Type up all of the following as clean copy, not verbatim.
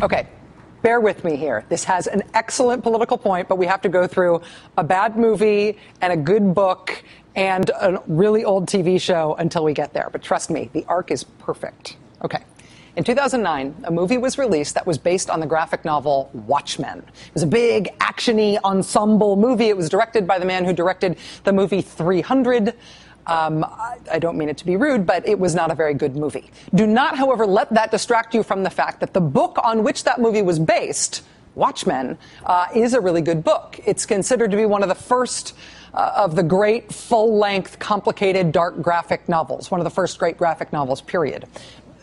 Okay, bear with me here. This has an excellent political point, but we have to go through a bad movie and a good book and a really old TV show until we get there. But trust me, the arc is perfect. Okay. In 2009, a movie was released that was based on the graphic novel Watchmen. It was a big, action-y ensemble movie. It was directed by the man who directed the movie 300. I don't mean it to be rude, but it was not a very good movie. Do not, however, let that distract you from the fact that the book on which that movie was based, Watchmen, is a really good book. It's considered to be one of the first of the great, full-length, complicated, dark graphic novels, one of the first great graphic novels, period.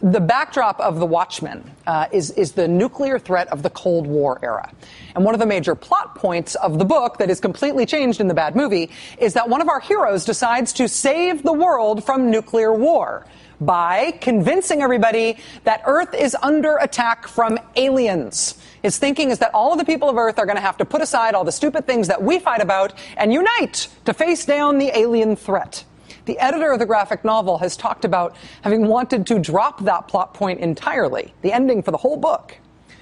The backdrop of The Watchmen is the nuclear threat of the Cold War era. And one of the major plot points of the book that is completely changed in the bad movie is that one of our heroes decides to save the world from nuclear war by convincing everybody that Earth is under attack from aliens. His thinking is that all of the people of Earth are going to have to put aside all the stupid things that we fight about and unite to face down the alien threat. The editor of the graphic novel has talked about having wanted to drop that plot point entirely, the ending for the whole book.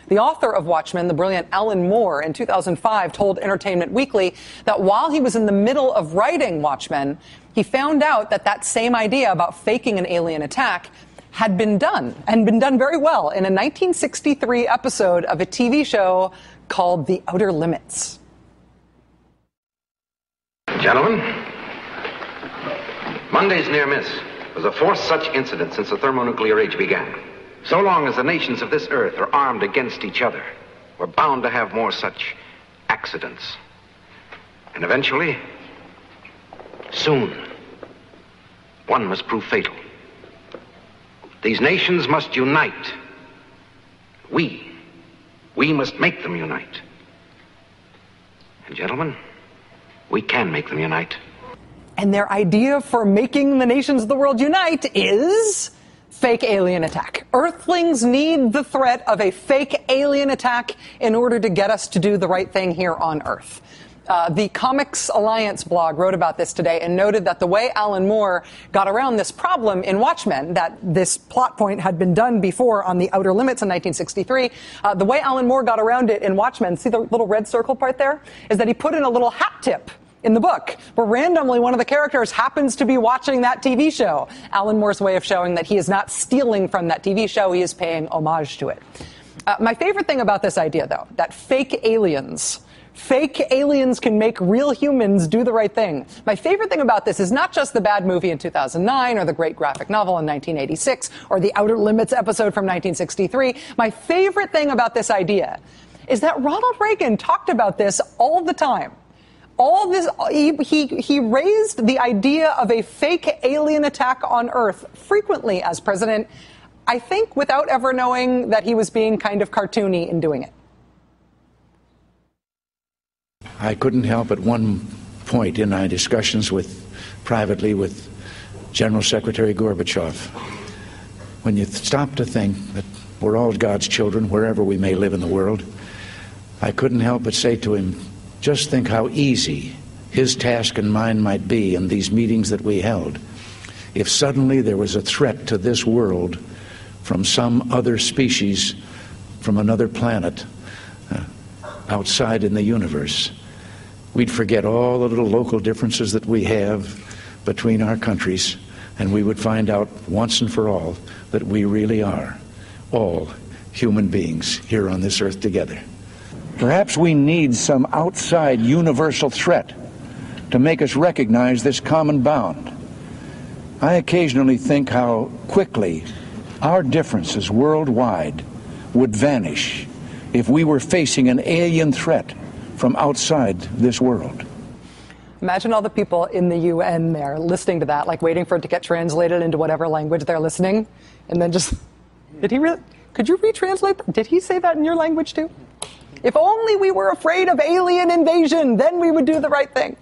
The author of Watchmen, the brilliant Alan Moore, in 2005 told Entertainment Weekly that while he was in the middle of writing Watchmen, he found out that that same idea about faking an alien attack had been done, and been done very well, in a 1963 episode of a TV show called The Outer Limits. Gentlemen, Monday's near miss was the fourth such incident since the thermonuclear age began. So long as the nations of this earth are armed against each other, we're bound to have more such accidents. And eventually, soon, one must prove fatal. These nations must unite. We must make them unite. And gentlemen, we can make them unite. And their idea for making the nations of the world unite is fake alien attack. Earthlings need the threat of a fake alien attack in order to get us to do the right thing here on Earth. The Comics Alliance blog wrote about this today and noted that the way Alan Moore got around this problem in Watchmen, that this plot point had been done before on The Outer Limits in 1963, the way Alan Moore got around it in Watchmen, see the little red circle part there, is that he put in a little hat tip in the book, where randomly one of the characters happens to be watching that TV show. Alan Moore's way of showing that he is not stealing from that TV show, he is paying homage to it. My favorite thing about this idea, though, that fake aliens can make real humans do the right thing. My favorite thing about this is not just the bad movie in 2009 or the great graphic novel in 1986 or the Outer Limits episode from 1963. My favorite thing about this idea is that Ronald Reagan talked about this all the time. All this, he raised the idea of a fake alien attack on Earth frequently as president, I think without ever knowing that he was being kind of cartoony in doing it. I couldn't help at one point in my discussions privately with General Secretary Gorbachev, when you stop to think that we're all God's children wherever we may live in the world, I couldn't help but say to him, just think how easy his task and mine might be in these meetings that we held if suddenly there was a threat to this world from some other species, from another planet, outside in the universe. We'd forget all the little local differences that we have between our countries, and we would find out once and for all that we really are all human beings here on this earth together. Perhaps we need some outside universal threat to make us recognize this common bound. I occasionally think how quickly our differences worldwide would vanish if we were facing an alien threat from outside this world. Imagine all the people in the UN there listening to that, like waiting for it to get translated into whatever language they're listening, and then just, did he really, could you retranslate that? Did he say that in your language too? If only we were afraid of alien invasion, then we would do the right thing.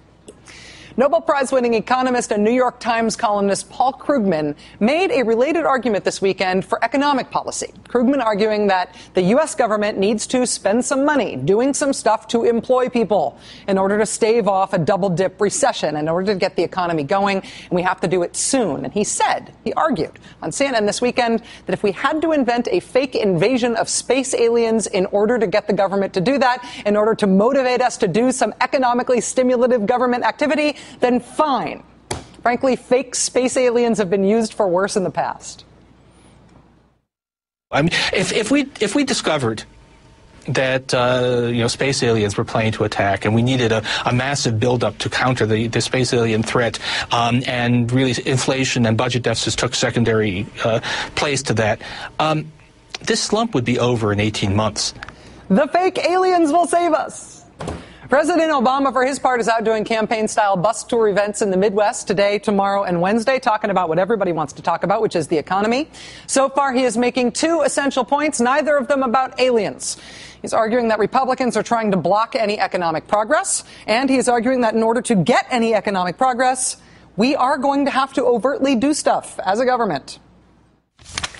Nobel Prize-winning economist and New York Times columnist Paul Krugman made a related argument this weekend for economic policy. Krugman arguing that the U.S. government needs to spend some money doing some stuff to employ people in order to stave off a double-dip recession, in order to get the economy going, and we have to do it soon. And he argued on CNN this weekend that if we had to invent a fake invasion of space aliens in order to get the government to do that, in order to motivate us to do some economically stimulative government activity, then fine. Frankly, fake space aliens have been used for worse in the past. I mean, if we discovered that space aliens were planning to attack, and we needed a massive buildup to counter the space alien threat, and really inflation and budget deficits took secondary place to that, this slump would be over in 18 months. The fake aliens will save us. President Obama, for his part, is out doing campaign-style bus tour events in the Midwest today, tomorrow, and Wednesday, talking about what everybody wants to talk about, which is the economy. So far, he is making two essential points, neither of them about aliens. He's arguing that Republicans are trying to block any economic progress, and he's arguing that in order to get any economic progress, we are going to have to overtly do stuff as a government.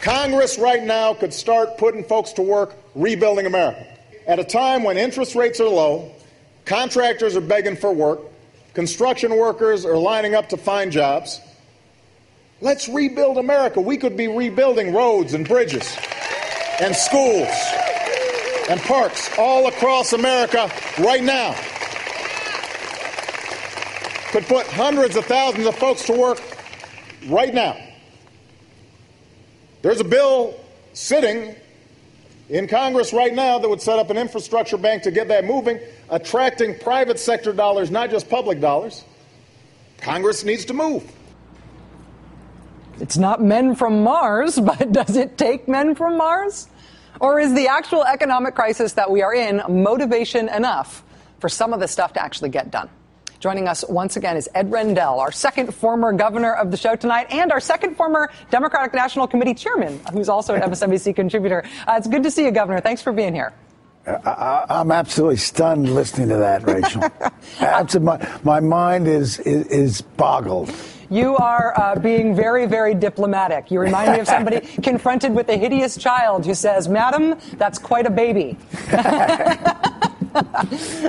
Congress right now could start putting folks to work rebuilding America. At a time when interest rates are low, contractors are begging for work, construction workers are lining up to find jobs. Let's rebuild America. We could be rebuilding roads and bridges and schools and parks all across America right now. Could put hundreds of thousands of folks to work right now. There's a bill sitting in Congress right now that would set up an infrastructure bank to get that moving, attracting private sector dollars, not just public dollars. Congress needs to move. It's not men from Mars, but does it take men from Mars? Or is the actual economic crisis that we are in motivation enough for some of this stuff to actually get done? Joining us once again is Ed Rendell, our second former governor of the show tonight, and our second former Democratic National Committee chairman, who's also an MSNBC contributor. It's good to see you, Governor. Thanks for being here. I'm absolutely stunned listening to that, Rachel. My mind is boggled. You are being very, very diplomatic. You remind me of somebody confronted with a hideous child who says, "Madam, that's quite a baby."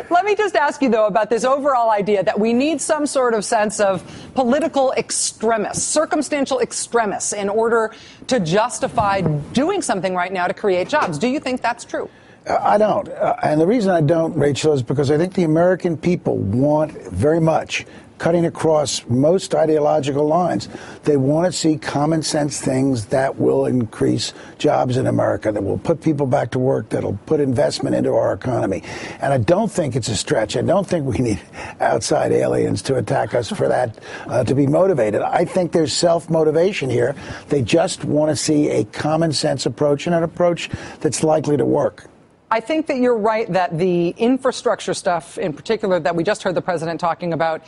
Let me just ask you, though, about this overall idea that we need some sort of sense of political extremists, circumstantial extremists, in order to justify doing something right now to create jobs. Do you think that's true? I don't. And the reason I don't, Rachel, is because I think the American people want very much, cutting across most ideological lines, they want to see common sense things that will increase jobs in America, that will put people back to work, that'll put investment into our economy. And I don't think it's a stretch. I don't think we need outside aliens to attack us for that, to be motivated. I think there's self-motivation here. They just want to see a common sense approach, and an approach that's likely to work. I think that you're right that the infrastructure stuff in particular that we just heard the president talking about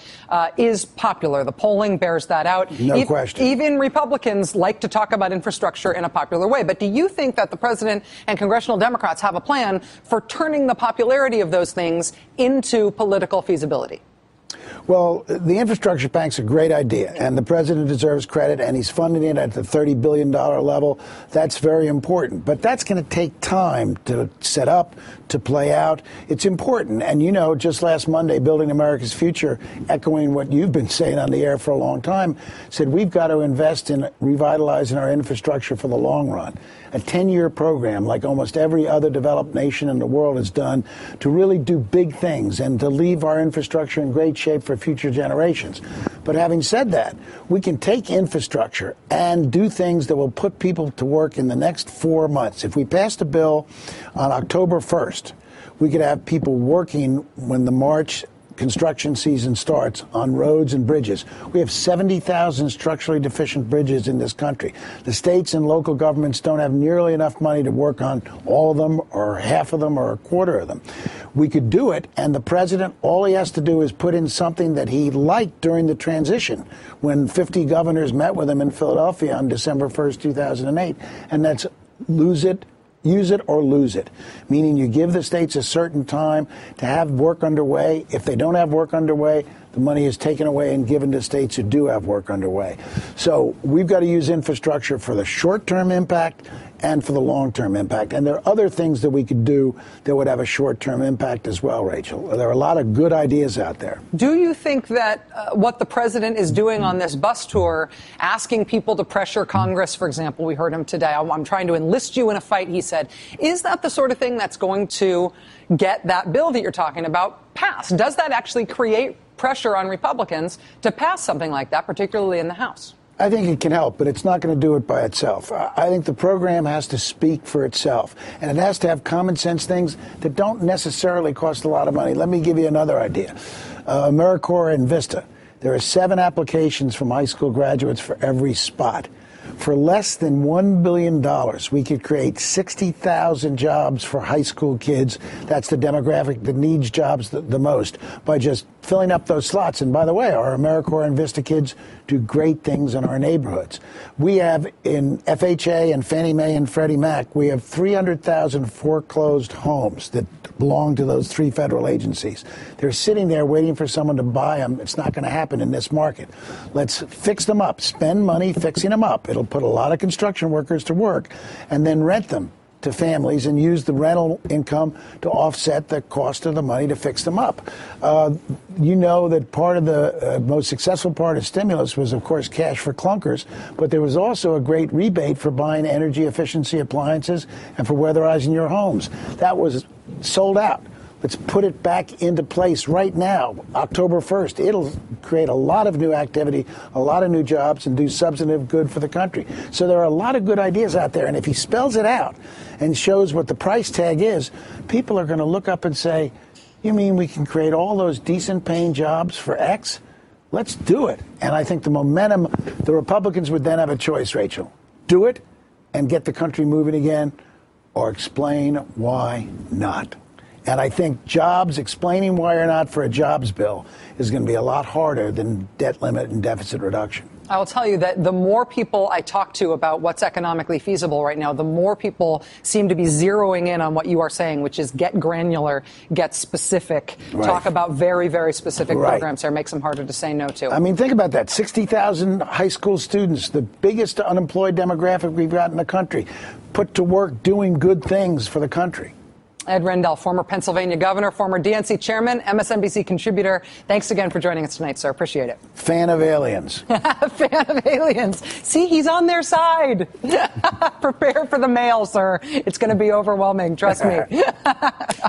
is popular. The polling bears that out. No question. Even Republicans like to talk about infrastructure in a popular way. But do you think that the president and congressional Democrats have a plan for turning the popularity of those things into political feasibility? Well, the infrastructure bank's a great idea, and the president deserves credit, and he's funding it at the $30 billion level. That's very important. But that's going to take time to set up, to play out. It's important. And, you know, just last Monday, Building America's Future, echoing what you've been saying on the air for a long time, said we've got to invest in revitalizing our infrastructure for the long run. A 10-year program, like almost every other developed nation in the world has done, to really do big things and to leave our infrastructure in great shape for future generations. But having said that, we can take infrastructure and do things that will put people to work in the next 4 months. If we passed a bill on October 1st, we could have people working when the March construction season starts on roads and bridges. We have 70,000 structurally deficient bridges in this country. The states and local governments don't have nearly enough money to work on all of them or half of them or a quarter of them. We could do it, and the president, all he has to do is put in something that he liked during the transition when 50 governors met with him in Philadelphia on December 1st, 2008, and that's use it or lose it, meaning you give the states a certain time to have work underway. If they don't have work underway, The money is taken away and given to states who do have work underway. So we've got to use infrastructure for the short-term impact and for the long-term impact. And there are other things that we could do that would have a short-term impact as well, Rachel. There are a lot of good ideas out there. Do you think that what the president is doing on this bus tour, asking people to pressure Congress, for example, we heard him today, I'm trying to enlist you in a fight, he said, is that the sort of thing that's going to get that bill that you're talking about passed? Does that actually create pressure on Republicans to pass something like that, particularly in the House? I think it can help, but it's not going to do it by itself. I think the program has to speak for itself, and it has to have common sense things that don't necessarily cost a lot of money. Let me give you another idea. AmeriCorps and Vista. There are 7 applications from high school graduates for every spot. For less than $1 billion, we could create 60,000 jobs for high school kids. That's the demographic that needs jobs the most, by just filling up those slots. And by the way, our AmeriCorps and Vista kids do great things in our neighborhoods. We have in FHA and Fannie Mae and Freddie Mac, we have 300,000 foreclosed homes that belong to those 3 federal agencies. They're sitting there waiting for someone to buy them. It's not going to happen in this market. Let's fix them up, spend money fixing them up. It'll put a lot of construction workers to work, and then rent them to families and use the rental income to offset the cost of the money to fix them up. You know that part of the most successful part of stimulus was, of course, cash for clunkers, but there was also a great rebate for buying energy efficiency appliances and for weatherizing your homes. That was sold out. Let's put it back into place right now, October 1st. It'll create a lot of new activity, a lot of new jobs, and do substantive good for the country. So there are a lot of good ideas out there, and if he spells it out and shows what the price tag is, people are going to look up and say, you mean we can create all those decent-paying jobs for X? Let's do it. And I think the momentum, the Republicans would then have a choice, Rachel. Do it and get the country moving again, or explain why not. And I think jobs, explaining why or not for a jobs bill is going to be a lot harder than debt limit and deficit reduction. I will tell you that the more people I talk to about what's economically feasible right now, the more people seem to be zeroing in on what you are saying, which is get granular, get specific, talk about very, very specific programs there, makes them harder to say no to. I mean, think about that. 60,000 high school students, the biggest unemployed demographic we've got in the country, put to work doing good things for the country. Ed Rendell, former Pennsylvania governor, former DNC chairman, MSNBC contributor. Thanks again for joining us tonight, sir. Appreciate it. Fan of aliens. Fan of aliens. See, he's on their side. Prepare for the mail, sir. It's going to be overwhelming. Trust me.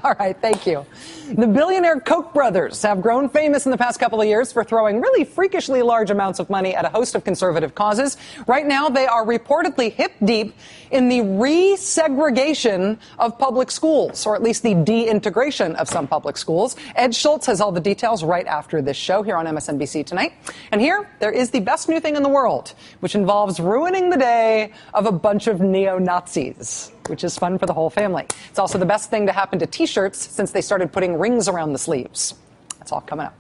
All right. Thank you. The billionaire Koch brothers have grown famous in the past couple of years for throwing really freakishly large amounts of money at a host of conservative causes. Right now, they are reportedly hip deep in the resegregation of public schools, or at least the de-integration of some public schools. Ed Schultz has all the details right after this show here on MSNBC Tonight. And here, there is the best new thing in the world, which involves ruining the day of a bunch of neo-Nazis, which is fun for the whole family. It's also the best thing to happen to T-shirts since they started putting rings around the sleeves. That's all coming up.